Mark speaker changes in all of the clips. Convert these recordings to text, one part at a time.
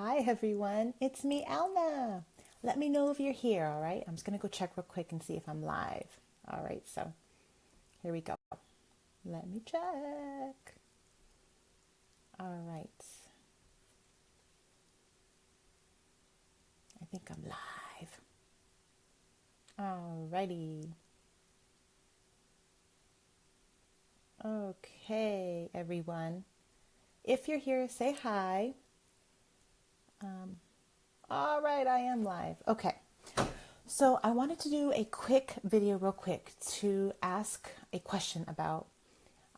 Speaker 1: Hi everyone, it's me, Alma. Let me know if you're here, all right? I'm just gonna go check real quick and see if I'm live. All right, so here we go. Let me check. All right. I think I'm live. All righty. Okay, everyone. If you're here, say hi. All right, I am live. Okay. So I wanted to do a quick video real quick to ask a question about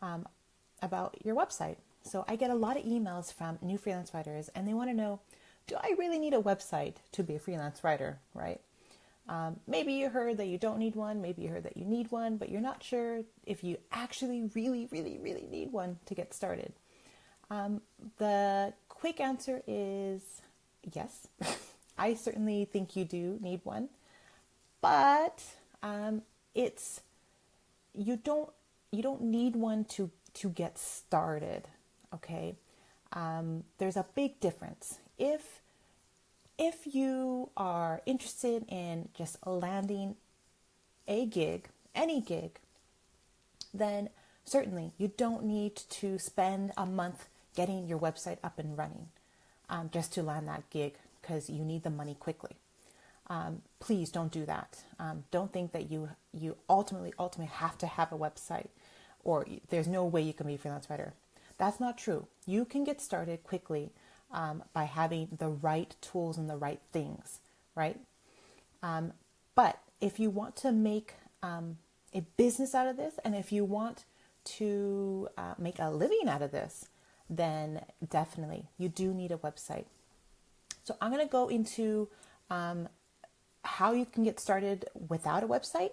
Speaker 1: your website. So I get a lot of emails from new freelance writers and they want to know, do I really need a website to be a freelance writer, right? Maybe you heard that you don't need one. Maybe you heard that you need one, but you're not sure if you actually really need one to get started. The quick answer is yes. I certainly think you do need one, but it's you don't need one to get started. Okay, there's a big difference. If you are interested in just landing a gig, any gig, then certainly you don't need to spend a month getting your website up and running just to land that gig because you need the money quickly. Please don't do that. Don't think that you ultimately have to have a website or there's no way you can be a freelance writer. That's not true. You can get started quickly by having the right tools and the right things, right? But if you want to make a business out of this, and if you want to make a living out of this, then definitely you do need a website. So I'm going to go into how you can get started without a website,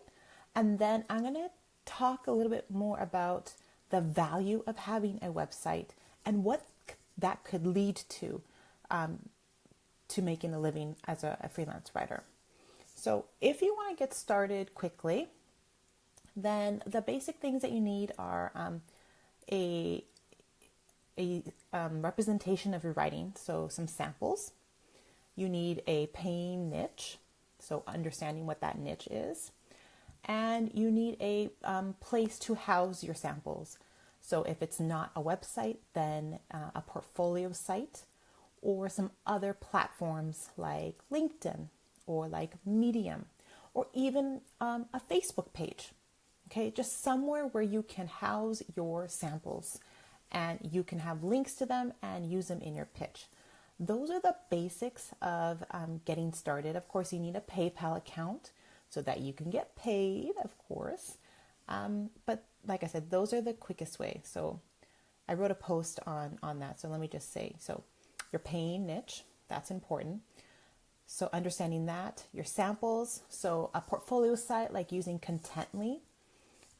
Speaker 1: and then I'm going to talk a little bit more about the value of having a website and what that could lead to making a living as a freelance writer. So if you want to get started quickly, then the basic things that you need are a representation of your writing, so some samples. You need a paying niche, so understanding what that niche is. And you need a place to house your samples. So if it's not a website, then a portfolio site or some other platforms like LinkedIn or like Medium or even a Facebook page. Okay, just somewhere where you can house your samples and you can have links to them and use them in your pitch. Those are the basics of getting started. Of course, you need a PayPal account so that you can get paid, of course. But like I said, those are the quickest way. So I wrote a post on that. So let me just say, so your paying niche, that's important. So understanding that, your samples, so a portfolio site like using Contently,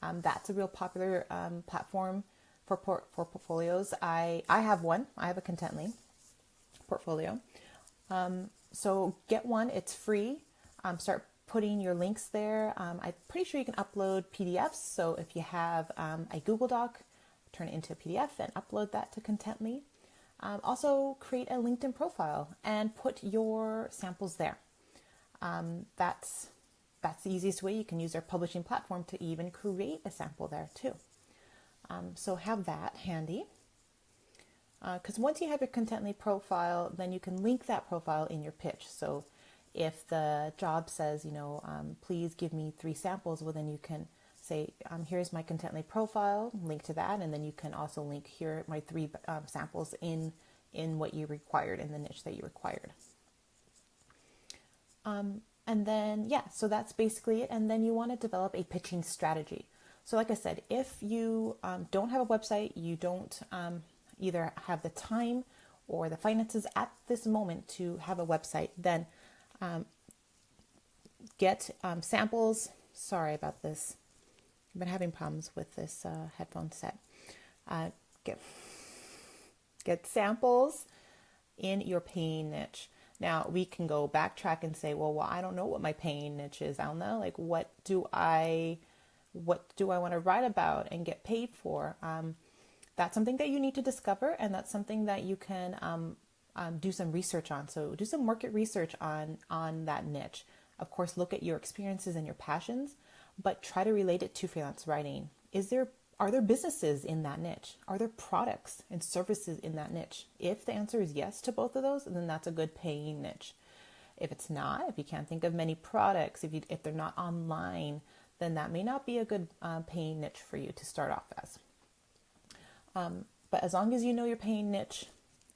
Speaker 1: that's a real popular platform for portfolios. I have one. I have a Contently portfolio. So get one. It's free. Start putting your links there. I'm pretty sure you can upload PDFs. So if you have a Google Doc, turn it into a PDF and upload that to Contently. Also create a LinkedIn profile and put your samples there. That's the easiest way. You can use their publishing platform to even create a sample there too. So have that handy. Because once you have your Contently profile, then you can link that profile in your pitch. So if the job says, please give me 3 samples, well, then you can say, here's my Contently profile, link to that. And then you can also link here my 3 samples in what you required, in the niche that you required. And then, so that's basically it. And then you want to develop a pitching strategy. So like I said, if you don't have a website, you don't either have the time or the finances at this moment to have a website, then get samples. Sorry about this. I've been having problems with this headphone set. Get samples in your paying niche. Now we can go backtrack and say, well, I don't know what my paying niche is, Alna. Like, what do I want to write about and get paid for? That's something that you need to discover, and that's something that you can do some research on. So do some market research on that niche. Of course, look at your experiences and your passions, but try to relate it to freelance writing. Are there businesses in that niche? Are there products and services in that niche? If the answer is yes to both of those, then that's a good paying niche. If it's not, if you can't think of many products, if they're not online, then that may not be a good paying niche for you to start off as. But as long as you know your paying niche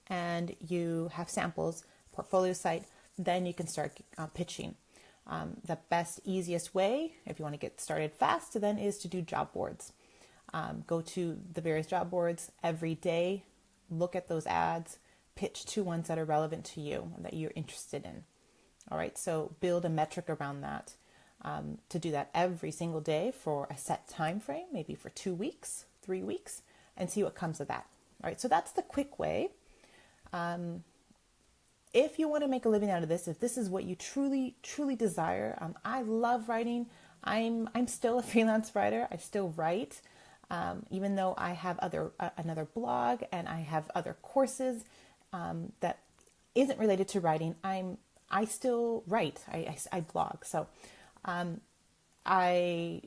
Speaker 1: and you have samples, portfolio site, then you can start pitching. The best, easiest way, if you want to get started fast, then is to do job boards. Go to the various job boards every day, look at those ads, pitch to ones that are relevant to you and that you're interested in. All right, so build a metric around that. To do that every single day for a set time frame, maybe for 2 weeks, 3 weeks, and see what comes of that. All right, so that's the quick way. If you want to make a living out of this, if this is what you truly, truly desire, I love writing. I'm still a freelance writer. I still write, even though I have another blog and I have other courses that isn't related to writing. I still write. I blog. So I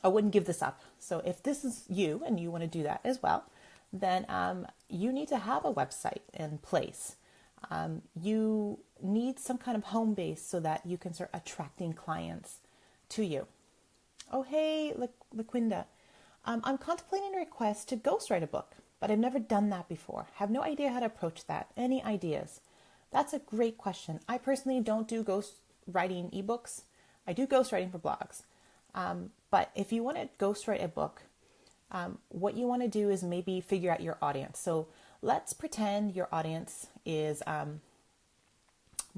Speaker 1: wouldn't give this up. So if this is you and you want to do that as well, then you need to have a website in place. You need some kind of home base so that you can start attracting clients to you. Oh, hey, LaQuinda. I'm contemplating a request to ghostwrite a book, but I've never done that before. Have no idea how to approach that. Any ideas? That's a great question. I personally don't do ghostwriting ebooks. I do ghostwriting for blogs. But if you want to ghostwrite a book, what you want to do is maybe figure out your audience. So let's pretend your audience is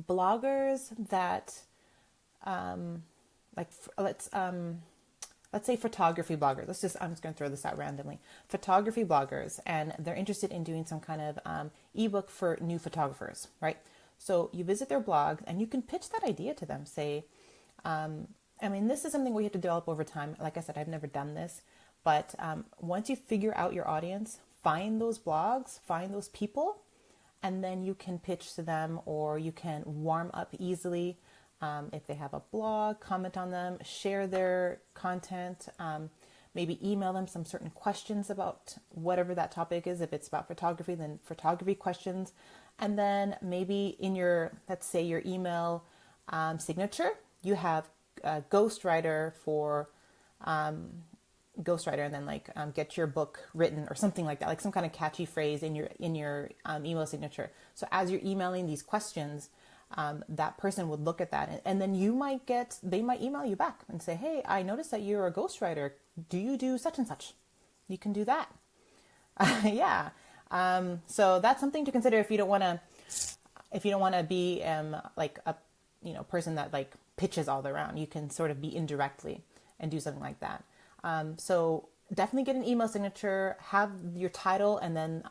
Speaker 1: bloggers that, let's say photography bloggers. I'm just going to throw this out randomly. Photography bloggers, and they're interested in doing some kind of ebook for new photographers, right? So you visit their blog and you can pitch that idea to them. Say, this is something we have to develop over time. Like I said, I've never done this, but once you figure out your audience, find those blogs, find those people, and then you can pitch to them, or you can warm up easily. If they have a blog, comment on them, share their content, maybe email them some certain questions about whatever that topic is. If it's about photography, then photography questions. And then maybe in let's say your email signature, you have a ghostwriter for ghostwriter, and then get your book written or something like that, like some kind of catchy phrase in your email signature. So as you're emailing these questions, that person would look at that, and then they might email you back and say, hey, I noticed that you're a ghostwriter. Do you do such and such? You can do that. Yeah. So that's something to consider if you don't want to be like a person that like pitches all around. You can sort of be indirectly and do something like that. So definitely get an email signature, have your title, and then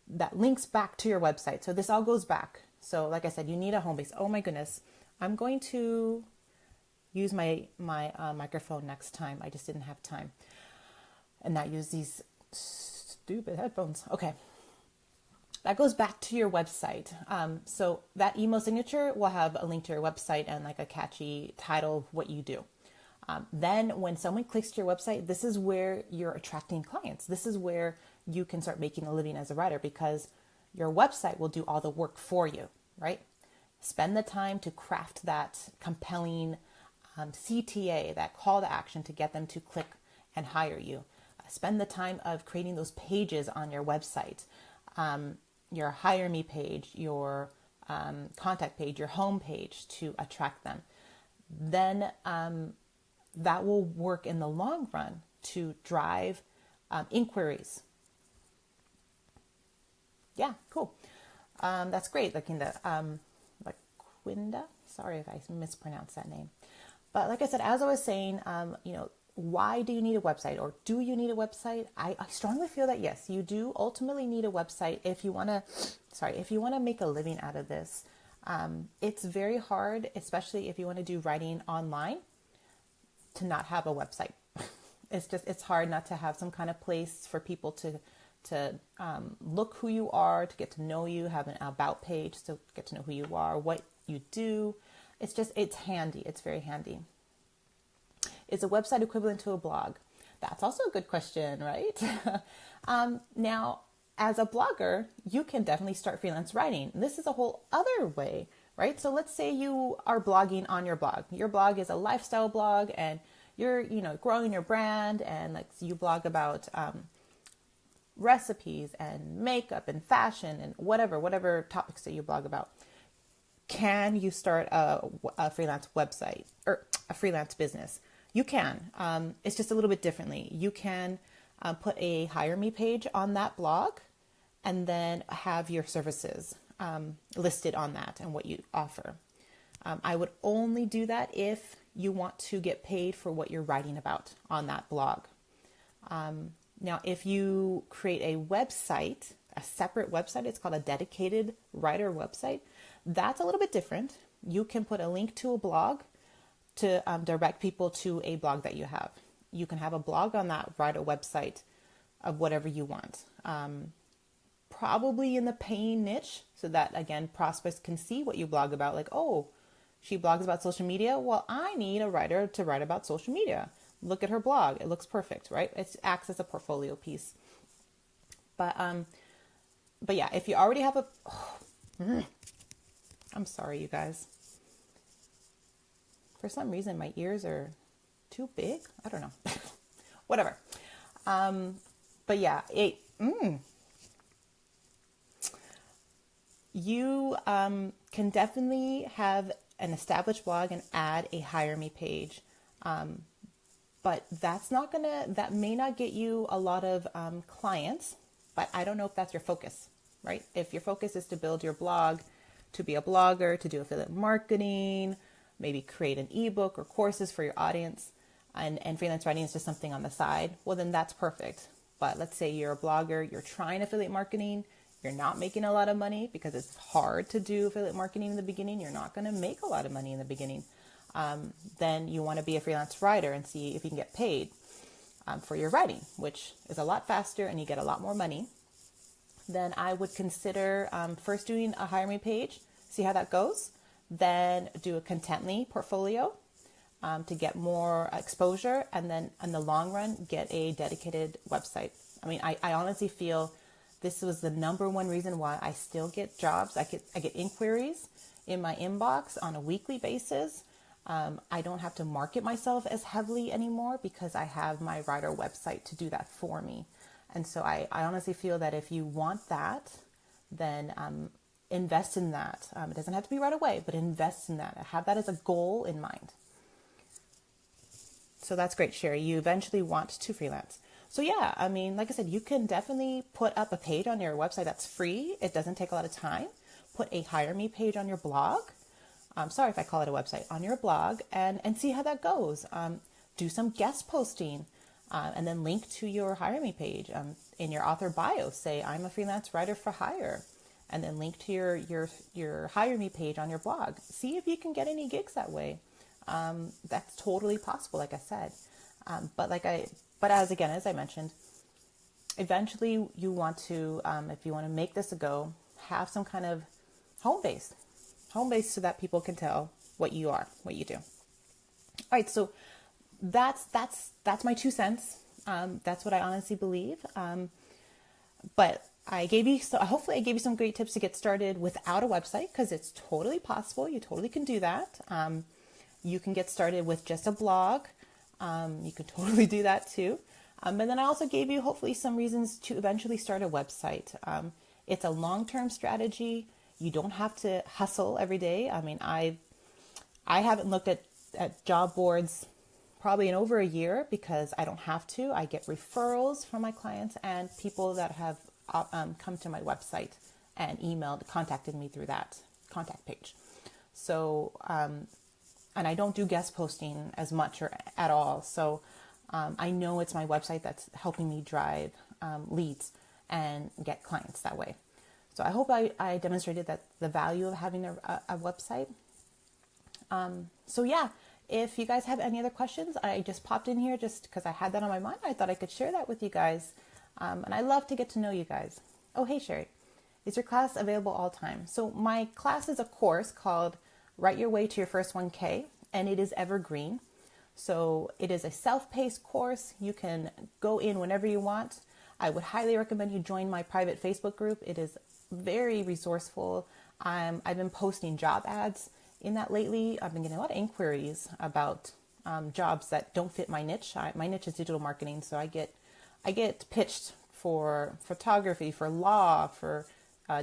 Speaker 1: that links back to your website. So this all goes back. So like I said, you need a home base. Oh my goodness. I'm going to use my microphone next time. I just didn't have time and not use these stupid headphones. Okay. That goes back to your website. So that email signature will have a link to your website and like a catchy title of what you do. Then when someone clicks to your website, this is where you're attracting clients. This is where you can start making a living as a writer, because your website will do all the work for you, right? Spend the time to craft that compelling CTA, that call to action to get them to click and hire you. Spend the time of creating those pages on your website, your hire me page, your contact page, your home page, to attract them. Then that will work in the long run to drive inquiries. Yeah, cool. That's great, LaQuinda. Sorry if I mispronounced that name. But like I said, as I was saying, why do you need a website, or do you need a website? I strongly feel that yes, you do ultimately need a website if you want to make a living out of this. It's very hard, especially if you want to do writing online, to not have a website. It's hard not to have some kind of place for people to look who you are, to get to know you, have an about page to get to know who you are, what you do. It's handy. It's very handy. Is a website equivalent to a blog? That's also a good question, right? Now, as a blogger, you can definitely start freelance writing. This is a whole other way, right? So let's say you are blogging on your blog. Your blog is a lifestyle blog, and you're, growing your brand, and like you blog about recipes and makeup and fashion and whatever topics that you blog about. Can you start a freelance website or a freelance business? You can. It's just a little bit differently. You can put a hire me page on that blog and then have your services listed on that and what you offer. I would only do that if you want to get paid for what you're writing about on that blog. Now, if you create a website, a separate website, it's called a dedicated writer website. That's a little bit different. You can put a link to a blog to direct people to a blog that you have. You can have a blog on that writer website of whatever you want. Probably in the paying niche, so that, again, prospects can see what you blog about. Like, oh, she blogs about social media. Well, I need a writer to write about social media. Look at her blog. It looks perfect, right? It acts as a portfolio piece. But yeah, if you already have I'm sorry, you guys. For some reason, my ears are too big. I don't know. Whatever. But yeah, you can definitely have an established blog and add a hire me page. But that may not get you a lot of clients, but I don't know if that's your focus, right? If your focus is to build your blog, to be a blogger, to do affiliate marketing, maybe create an ebook or courses for your audience, and freelance writing is just something on the side, well, then that's perfect. But let's say you're a blogger, you're trying affiliate marketing, you're not making a lot of money because it's hard to do affiliate marketing in the beginning. You're not going to make a lot of money in the beginning. Then you want to be a freelance writer and see if you can get paid for your writing, which is a lot faster and you get a lot more money. Then I would consider first doing a hire me page, see how that goes. Then do a Contently portfolio to get more exposure. And then in the long run, get a dedicated website. I mean, I honestly feel this was the number one reason why I still get jobs. I get inquiries in my inbox on a weekly basis. I don't have to market myself as heavily anymore because I have my writer website to do that for me. And so I honestly feel that if you want that, then invest in that. It doesn't have to be right away, but invest in that. Have that as a goal in mind. So that's great, Sherry. You eventually want to freelance. So yeah, I mean, like I said, you can definitely put up a page on your website that's free. It doesn't take a lot of time. Put a hire me page on your blog. I'm sorry if I call it a website, on your blog, and see how that goes. Do some guest posting. And then link to your hire me page in your author bio. Say, I'm a freelance writer for hire. And then link to your hire me page on your blog. See if you can get any gigs that way. That's totally possible, like I said. But as I mentioned, eventually you want to, if you want to make this a go, have some kind of home base so that people can tell what you are, what you do. All right, so that's my 2 cents. That's what I honestly believe. But hopefully I gave you some great tips to get started without a website, because it's totally possible. You totally can do that. You can get started with just a blog. You can totally do that too. And then I also gave you hopefully some reasons to eventually start a website. It's a long-term strategy. You don't have to hustle every day. I mean, I haven't looked at job boards probably in over a year because I don't have to. I get referrals from my clients and people that have come to my website and contacted me through that contact page. So, and I don't do guest posting as much or at all. So I know it's my website that's helping me drive leads and get clients that way. So I hope I demonstrated that the value of having a website. So yeah, if you guys have any other questions, I just popped in here just because I had that on my mind. I thought I could share that with you guys. And I love to get to know you guys. Oh, hey, Sherry. Is your class available all time? So my class is a course called Write Your Way to Your First 1K, and it is evergreen. So it is a self-paced course. You can go in whenever you want. I would highly recommend you join my private Facebook group. It is very resourceful. I've been posting job ads in that lately. I've been getting a lot of inquiries about jobs that don't fit my niche. My niche is digital marketing, so I get pitched for photography, for law, for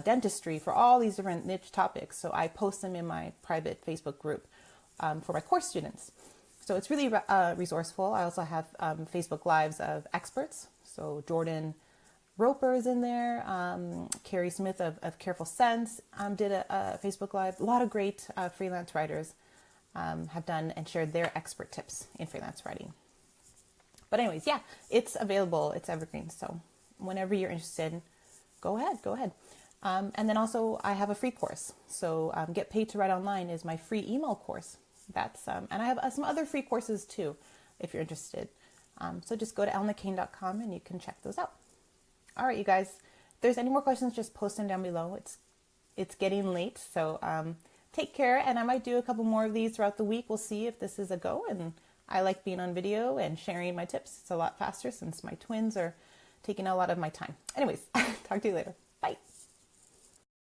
Speaker 1: dentistry, for all these different niche topics. So I post them in my private Facebook group for my course students. So it's really resourceful. I also have Facebook Lives of experts. So Jordan Roper is in there. Carrie Smith of Careful Sense did a Facebook Live. A lot of great freelance writers have done and shared their expert tips in freelance writing. But anyways, yeah, it's available. It's evergreen. So whenever you're interested, go ahead. And then also I have a free course. So Get Paid to Write Online is my free email course. That's and I have some other free courses too, if you're interested. So just go to elnacane.com and you can check those out. All right, you guys. If there's any more questions, just post them down below. It's getting late, so take care. And I might do a couple more of these throughout the week. We'll see if this is a go. And I like being on video and sharing my tips. It's a lot faster since my twins are taking a lot of my time. Anyways, talk to you later.